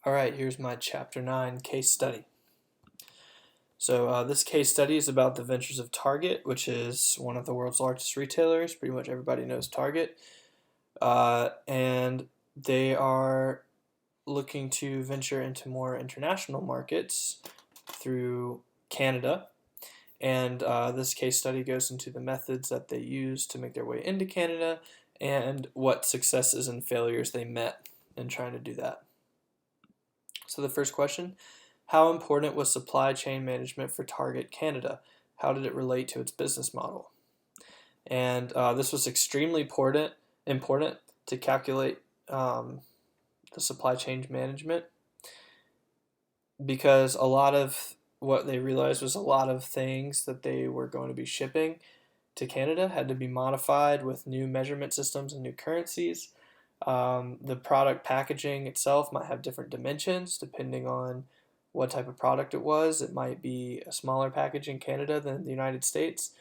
Alright, here's my Chapter 9 case study. So this case study is about the ventures of Target, which is one of the world's largest retailers. Pretty much everybody knows Target. And they are looking to venture into more international markets through Canada. And this case study goes into the methods that they use to make their way into Canada and what successes and failures they met in trying to do that. So the first question, how important was supply chain management for Target Canada? How did it relate to its business model? And this was extremely important to calculate the supply chain management, because a lot of what they realized was a lot of things that they were going to be shipping to Canada had to be modified with new measurement systems and new currencies. The product packaging itself might have different dimensions depending on what type of product it was. It might be a smaller package in Canada than the United States.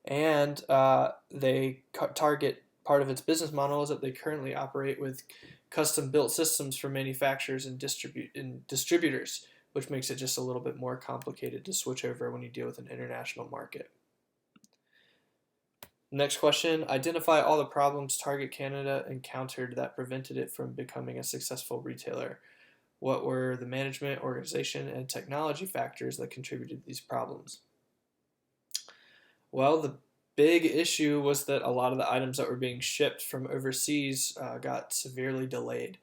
And Target, part of its business model is that they currently operate with custom built systems for manufacturers and distributors, which makes it just a little bit more complicated to switch over when you deal with an international market. Next question, identify all the problems Target Canada encountered that prevented it from becoming a successful retailer. What were the management, organization, and technology factors that contributed to these problems? Well, the big issue was that a lot of the items that were being shipped from overseas got severely delayed.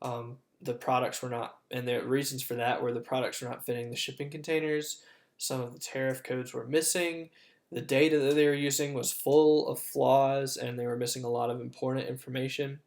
The products were not, and the reasons for that were the products were not fitting the shipping containers, some of the tariff codes were missing, the data that they were using was full of flaws, and they were missing a lot of important information.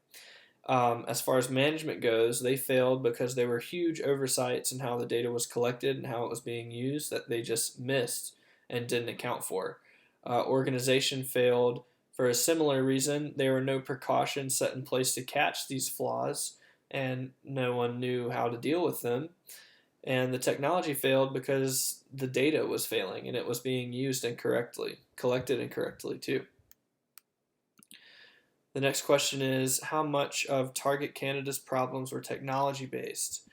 As far as management goes, they failed because there were huge oversights in how the data was collected and how it was being used that they just missed and didn't account for. Organization failed for a similar reason. There were no precautions set in place to catch these flaws, and no one knew how to deal with them. And the technology failed because the data was failing and it was being used incorrectly, collected incorrectly too. The next question is, how much of Target Canada's problems were technology based?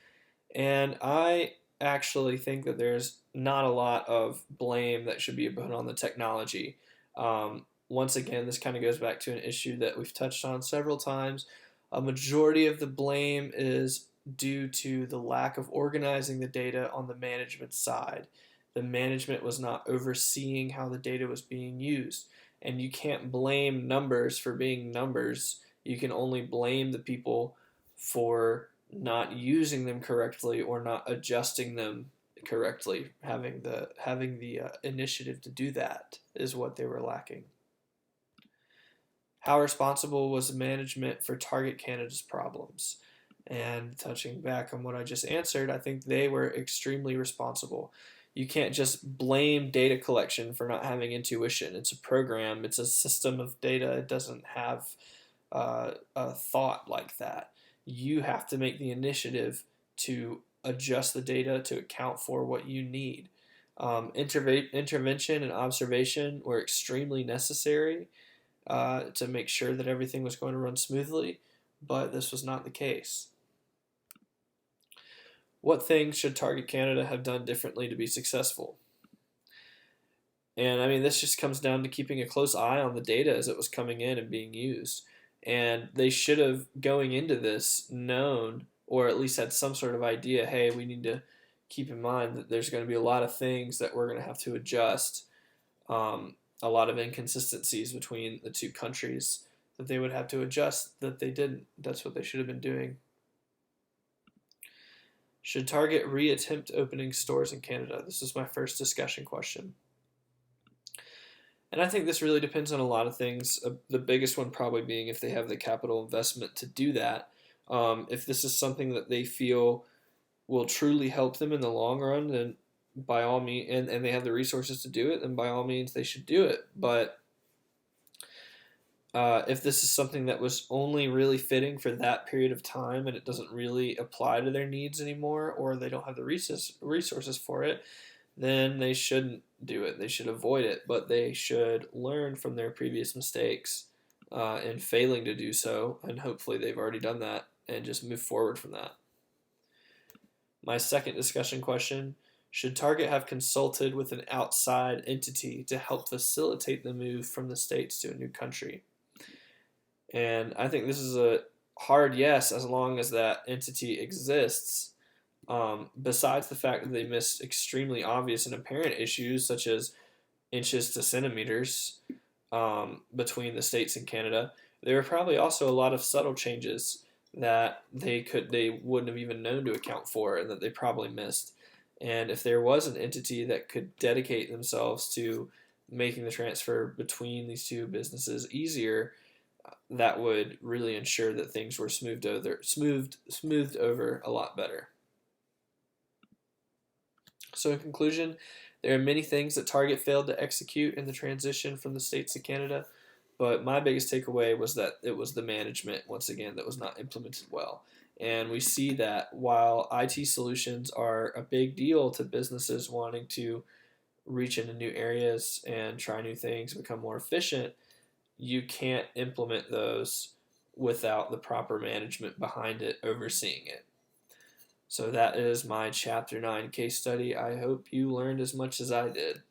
And I actually think that there's not a lot of blame that should be put on the technology. Once again, this kind of goes back to an issue that we've touched on several times. A majority of the blame is due to the lack of organizing the data on the management side. The management was not overseeing how the data was being used. And you can't blame numbers for being numbers. You can only blame the people for not using them correctly or not adjusting them correctly. Having the initiative to do that is what they were lacking. How responsible was management for Target Canada's problems? And touching back on what I just answered, I think they were extremely responsible. You can't just blame data collection for not having intuition. It's a program, it's a system of data. It doesn't have a thought like that. You have to make the initiative to adjust the data to account for what you need. Intervention and observation were extremely necessary to make sure that everything was going to run smoothly, but this was not the case. What things should Target Canada have done differently to be successful? And I mean, this just comes down to keeping a close eye on the data as it was coming in and being used. And they should have, going into this, known or at least had some sort of idea, hey, we need to keep in mind that there's going to be a lot of things that we're going to have to adjust, a lot of inconsistencies between the two countries that they would have to adjust that they didn't. That's what they should have been doing. Should Target reattempt opening stores in Canada? This is my first discussion question. And I think this really depends on a lot of things. The biggest one probably being if they have the capital investment to do that. If this is something that they feel will truly help them in the long run, then by all means, and they have the resources to do it, then by all means they should do it. But if this is something that was only really fitting for that period of time and it doesn't really apply to their needs anymore, or they don't have the resources for it, then they shouldn't do it. They should avoid it, but they should learn from their previous mistakes in failing to do so, and hopefully they've already done that and just move forward from that. My second discussion question: should Target have consulted with an outside entity to help facilitate the move from the States to a new country? And I think this is a hard yes, as long as that entity exists. Besides the fact that they missed extremely obvious and apparent issues, such as inches to centimeters between the States and Canada, there were probably also a lot of subtle changes that they wouldn't have even known to account for, and that they probably missed. And if there was an entity that could dedicate themselves to making the transfer between these two businesses easier, that would really ensure that things were smoothed over a lot better. So in conclusion, there are many things that Target failed to execute in the transition from the States to Canada, but my biggest takeaway was that it was the management, once again, that was not implemented well. And we see that while IT solutions are a big deal to businesses wanting to reach into new areas and try new things, become more efficient, you can't implement those without the proper management behind it overseeing it. So that is my Chapter 9 case study. I hope you learned as much as I did.